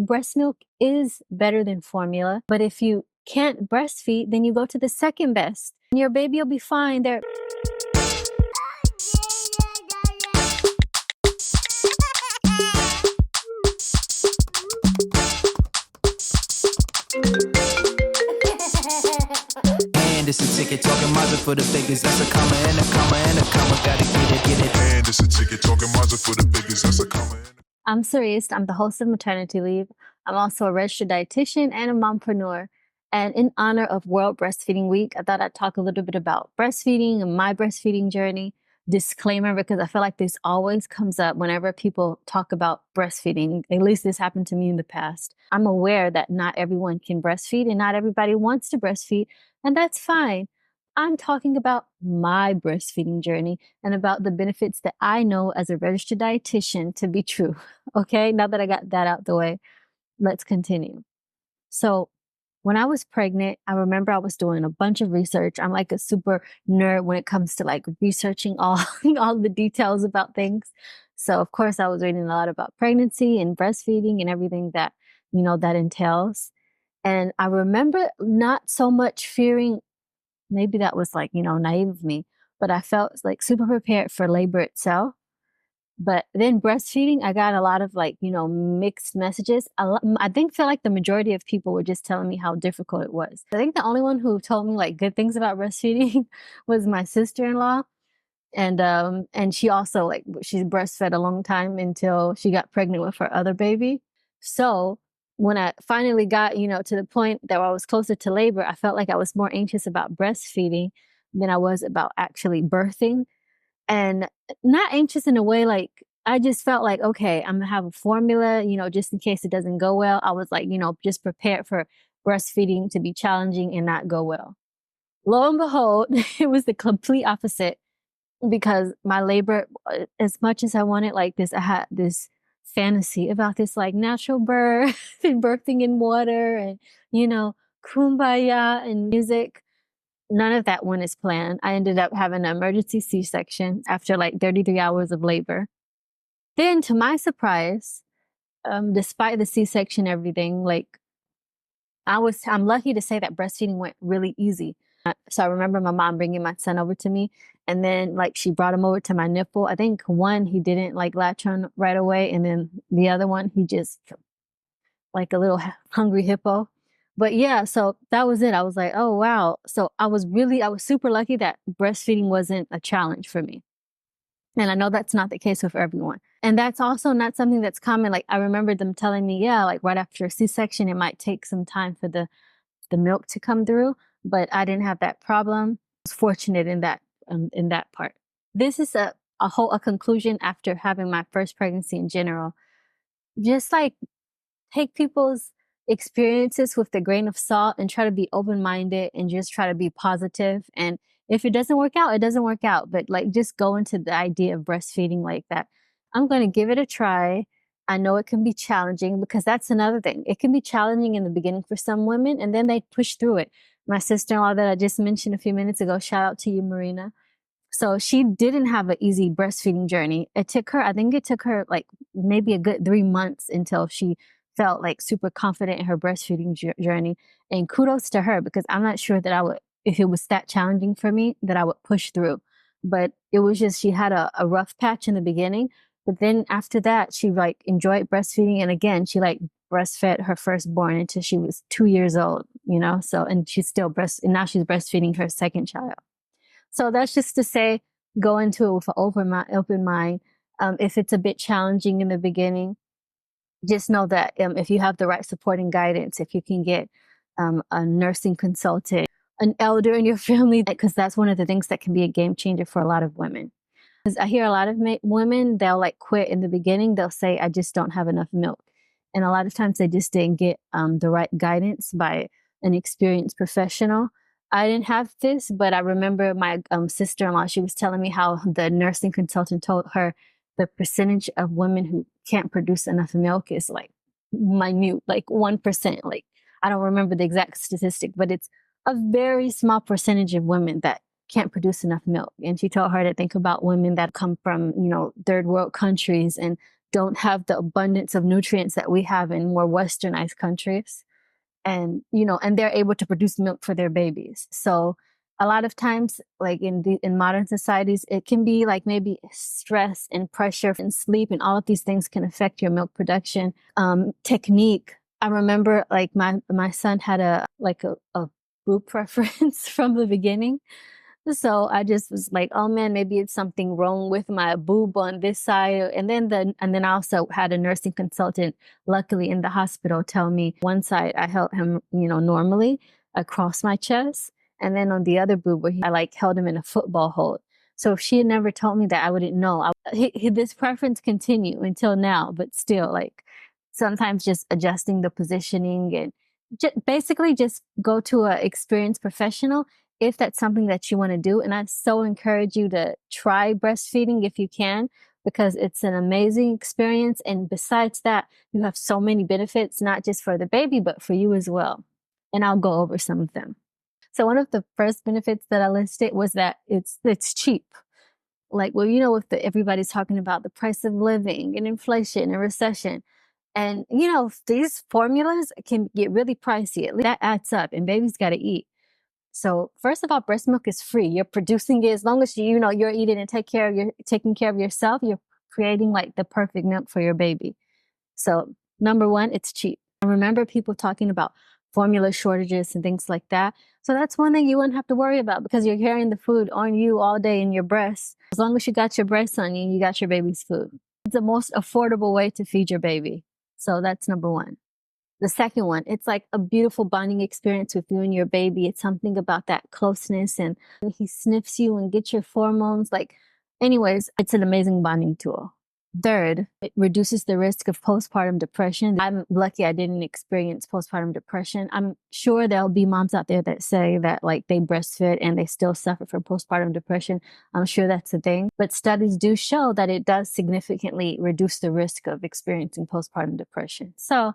breast milk is better than formula. But if you can't breastfeed, then you go to the second best. And your baby will be fine. And it's a ticket talking Mazda for the biggest. That's a comma and a comma and a comma. Gotta get it. And it's a ticket talking Mazda for the biggest. That's a comma. I'm Saríce. I'm the host of Maternity Leave. I'm also a registered dietitian and a mompreneur. And in honor of World Breastfeeding Week, I thought I'd talk a little bit about breastfeeding and my breastfeeding journey. Disclaimer, because I feel like this always comes up whenever people talk about breastfeeding. At least this happened to me in the past. I'm aware that not everyone can breastfeed and not everybody wants to breastfeed, and that's fine. I'm talking about my breastfeeding journey and about the benefits that I know as a registered dietitian to be true. Okay, now that I got that out the way, let's continue. So when I was pregnant, I remember I was doing a bunch of research. I'm like a super nerd when it comes to like researching all the details about things. So of course I was reading a lot about pregnancy and breastfeeding and everything that, that entails. And I remember not so much fearing, maybe that was like, naive of me, but I felt like super prepared for labor itself. But then breastfeeding, I got a lot of like, mixed messages. I feel like the majority of people were just telling me how difficult it was. I think the only one who told me like good things about breastfeeding was my sister-in-law. And she also she breastfed a long time until she got pregnant with her other baby. So when I finally got, to the point that I was closer to labor, I felt like I was more anxious about breastfeeding than I was about actually birthing. And not anxious in a way, like, I just felt like, okay, I'm gonna have a formula, just in case it doesn't go well. I was like, just prepared for breastfeeding to be challenging and not go well. Lo and behold, it was the complete opposite, because my labor, as much as I wanted like this, I had this fantasy about this like natural birth and birthing in water and, kumbaya and music. None of that went as planned. I ended up having an emergency C-section after like 33 hours of labor. Then to my surprise, despite the C-section, everything, I'm lucky to say that breastfeeding went really easy. So I remember my mom bringing my son over to me, and then she brought him over to my nipple. I think one, he didn't latch on right away. And then the other one, he just like a little hungry hippo. But yeah, so that was it. I was like, oh, wow. So I was super lucky that breastfeeding wasn't a challenge for me. And I know that's not the case with everyone. And that's also not something that's common. Like I remember them telling me, right after a C-section, it might take some time for the milk to come through, but I didn't have that problem. I was fortunate in that part. This is a conclusion after having my first pregnancy in general. Just take people's experiences with a grain of salt and try to be open-minded and just try to be positive. And if it doesn't work out, it doesn't work out. But just go into the idea of breastfeeding like that. I'm going to give it a try. I know it can be challenging, because that's another thing. It can be challenging in the beginning for some women, and then they push through it. My sister-in-law that I just mentioned a few minutes ago, shout out to you, Marina. So she didn't have an easy breastfeeding journey. I think it took her maybe a good 3 months until she felt super confident in her breastfeeding journey. And kudos to her, because I'm not sure that if it was that challenging for me, that I would push through. But it was just, she had a rough patch in the beginning. But then after that, she enjoyed breastfeeding. And again, she breastfed her firstborn until she was 2 years old, so, and she's still and now she's breastfeeding her second child. So that's just to say, go into it with an open mind. If it's a bit challenging in the beginning, just know that if you have the right support and guidance, if you can get a nursing consultant, an elder in your family, because that's one of the things that can be a game changer for a lot of women. Because I hear a lot of women, they'll quit in the beginning. They'll say, I just don't have enough milk. And a lot of times they just didn't get the right guidance by an experienced professional. I didn't have this, but I remember my sister-in-law, she was telling me how the nursing consultant told her the percentage of women who can't produce enough milk is minute, 1%. I don't remember the exact statistic, but it's a very small percentage of women that can't produce enough milk. And she told her to think about women that come from, third world countries, and don't have the abundance of nutrients that we have in more westernized countries. And, and they're able to produce milk for their babies. So a lot of times, like in modern societies, it can be like maybe stress and pressure and sleep, and all of these things can affect your milk production. Technique. I remember like my son had a boob preference from the beginning. So I just was like, oh man, maybe it's something wrong with my boob on this side. And then I also had a nursing consultant, luckily in the hospital, tell me one side I held him, normally across my chest. And then on the other boob where I like held him in a football hold. So if she had never told me that, I wouldn't know. This preference continue until now, but still like sometimes just adjusting the positioning and basically just go to an experienced professional if that's something that you want to do. And I so encourage you to try breastfeeding if you can, because it's an amazing experience. And besides that, you have so many benefits, not just for the baby, but for you as well. And I'll go over some of them. So one of the first benefits that I listed was that it's cheap. Like, well, with everybody's talking about the price of living and inflation and recession. And, these formulas can get really pricey. That adds up, and babies got to eat. So first of all, breast milk is free. You're producing it as long as you're eating and taking care of yourself. You're creating like the perfect milk for your baby. So number one, it's cheap. I remember people talking about formula shortages and things like that. So that's one thing you wouldn't have to worry about, because you're carrying the food on you all day in your breast. As long as you got your breasts on you, you got your baby's food. It's the most affordable way to feed your baby. So that's number one. The second one, it's like a beautiful bonding experience with you and your baby. It's something about that closeness, and he sniffs you and gets your pheromones. Anyways, it's an amazing bonding tool. Third, it reduces the risk of postpartum depression. I'm lucky I didn't experience postpartum depression. I'm sure there'll be moms out there that say that like they breastfed and they still suffer from postpartum depression. I'm sure that's a thing. But studies do show that it does significantly reduce the risk of experiencing postpartum depression. So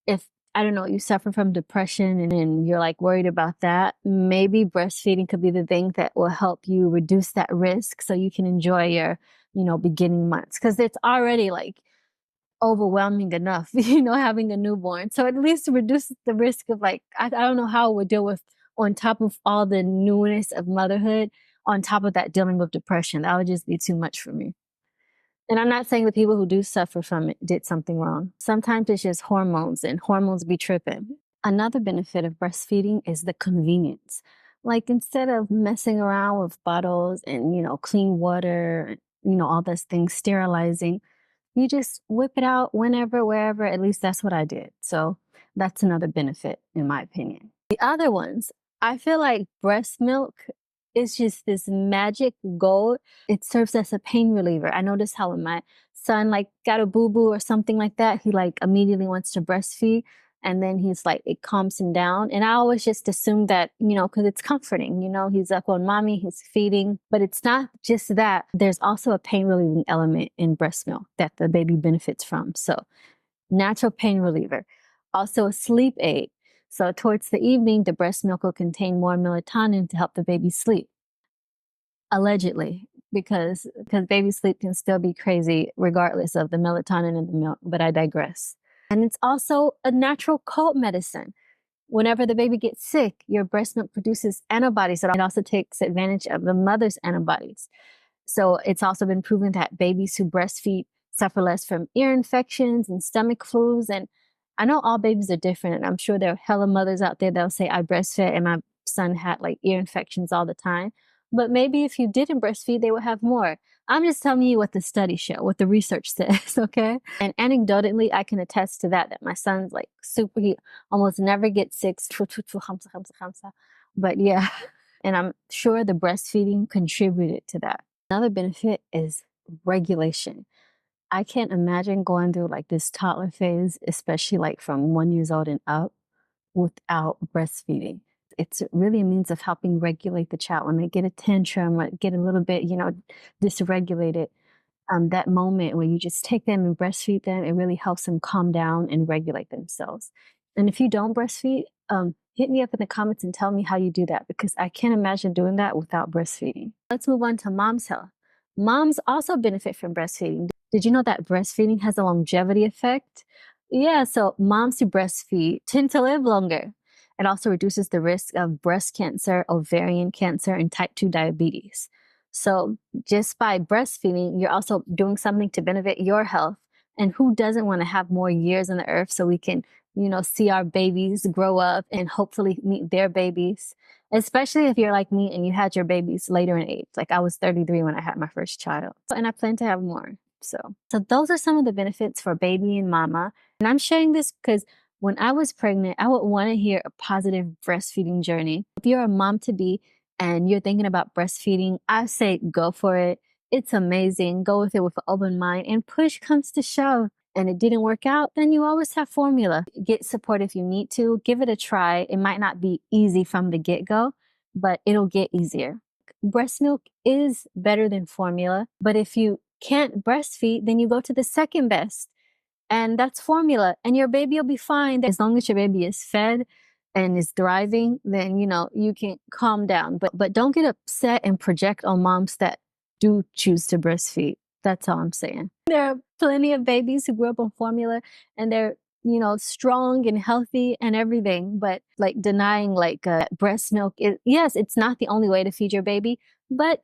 if, I don't know, you suffer from depression and you're like worried about that, maybe breastfeeding could be the thing that will help you reduce that risk so you can enjoy your, beginning months. Because it's already like overwhelming enough, having a newborn. So at least reduce the risk of like, I don't know how it would deal with, on top of all the newness of motherhood, on top of that, dealing with depression. That would just be too much for me. And I'm not saying the people who do suffer from it did something wrong. Sometimes it's just hormones, and hormones be tripping. Another benefit of breastfeeding is the convenience. Like instead of messing around with bottles and, clean water, all those things, sterilizing, you just whip it out whenever, wherever. At least that's what I did. So that's another benefit, in my opinion. The other ones, I feel like breast milk is just this magic gold. It serves as a pain reliever. I noticed how when my son like got a boo-boo or something like that, he like immediately wants to breastfeed. And then he's like, it calms him down. And I always just assume that, because it's comforting, he's up on mommy, he's feeding. But it's not just that. There's also a pain relieving element in breast milk that the baby benefits from. So natural pain reliever. Also a sleep aid. So towards the evening, the breast milk will contain more melatonin to help the baby sleep. Allegedly, because baby sleep can still be crazy regardless of the melatonin in the milk, but I digress. And it's also a natural cold medicine. Whenever the baby gets sick, your breast milk produces antibodies. So it also takes advantage of the mother's antibodies. So it's also been proven that babies who breastfeed suffer less from ear infections and stomach flus. And I know all babies are different, and I'm sure there are hella mothers out there that'll say, I breastfed and my son had like ear infections all the time. But maybe if you didn't breastfeed, they would have more. I'm just telling you what the studies show, what the research says, okay? And anecdotally, I can attest to that my son's like super, he almost never gets sick. But yeah, and I'm sure the breastfeeding contributed to that. Another benefit is regulation. I can't imagine going through like this toddler phase, especially like from 1 year old and up, without breastfeeding. It's really a means of helping regulate the child when they get a tantrum or get a little bit, dysregulated. That moment where you just take them and breastfeed them, it really helps them calm down and regulate themselves. And if you don't breastfeed, hit me up in the comments and tell me how you do that, because I can't imagine doing that without breastfeeding. Let's move on to mom's health. Moms also benefit from breastfeeding. Did you know that breastfeeding has a longevity effect? Yeah, so moms who breastfeed tend to live longer. It also reduces the risk of breast cancer, ovarian cancer, and type 2 diabetes. So, just by breastfeeding, you're also doing something to benefit your health. And who doesn't want to have more years on the earth so we can, see our babies grow up and hopefully meet their babies? Especially if you're like me and you had your babies later in age. Like I was 33 when I had my first child, and I plan to have more. So those are some of the benefits for baby and mama. And I'm sharing this because when I was pregnant, I would want to hear a positive breastfeeding journey. If you're a mom to be and you're thinking about breastfeeding, I say go for it. It's amazing. Go with it with an open mind, and push comes to shove and it didn't work out, then you always have formula. Get support if you need to. Give it a try. It might not be easy from the get-go, but it'll get easier. Breast milk is better than formula, but if you can't breastfeed, then you go to the second best, and that's formula, and your baby will be fine. As long as your baby is fed and is thriving, then you can calm down. But don't get upset and project on moms that do choose to breastfeed. That's all I'm saying. There are plenty of babies who grew up on formula and they're strong and healthy and everything, but like denying breast milk yes, it's not the only way to feed your baby, but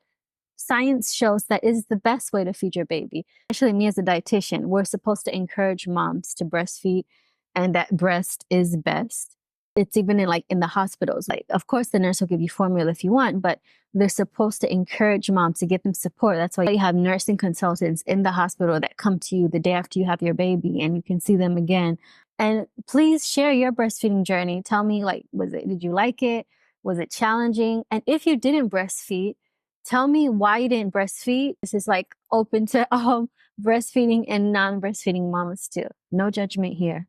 science shows that is the best way to feed your baby. Especially me as a dietitian, we're supposed to encourage moms to breastfeed and that breast is best. It's even in the hospitals. Like, of course, the nurse will give you formula if you want, but they're supposed to encourage moms to give them support. That's why you have nursing consultants in the hospital that come to you the day after you have your baby and you can see them again. And please share your breastfeeding journey. Tell me, did you like it? Was it challenging? And if you didn't breastfeed, tell me why you didn't breastfeed. This is open to all breastfeeding and non-breastfeeding mamas too. No judgment here.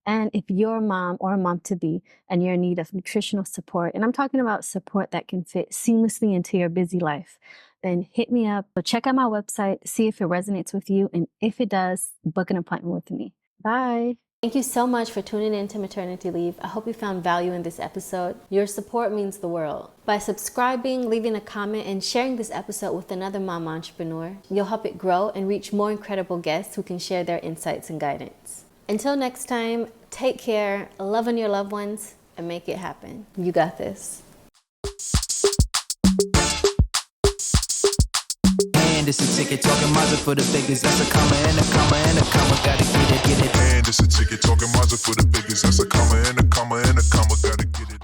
And if you're a mom or a mom to be and you're in need of nutritional support, and I'm talking about support that can fit seamlessly into your busy life, then hit me up. So check out my website, see if it resonates with you. And if it does, book an appointment with me. Bye. Thank you so much for tuning in to Maternity Leave. I hope you found value in this episode. Your support means the world. By subscribing, leaving a comment, and sharing this episode with another mom entrepreneur, you'll help it grow and reach more incredible guests who can share their insights and guidance. Until next time, take care, love on your loved ones, and make it happen. You got this. And it's a ticket talking Mazda for the biggest. That's a comma and a comma and a comma. Gotta get it, get it. And it's a ticket talking Mazda for the biggest. That's a comma and a comma and a comma. Gotta get it.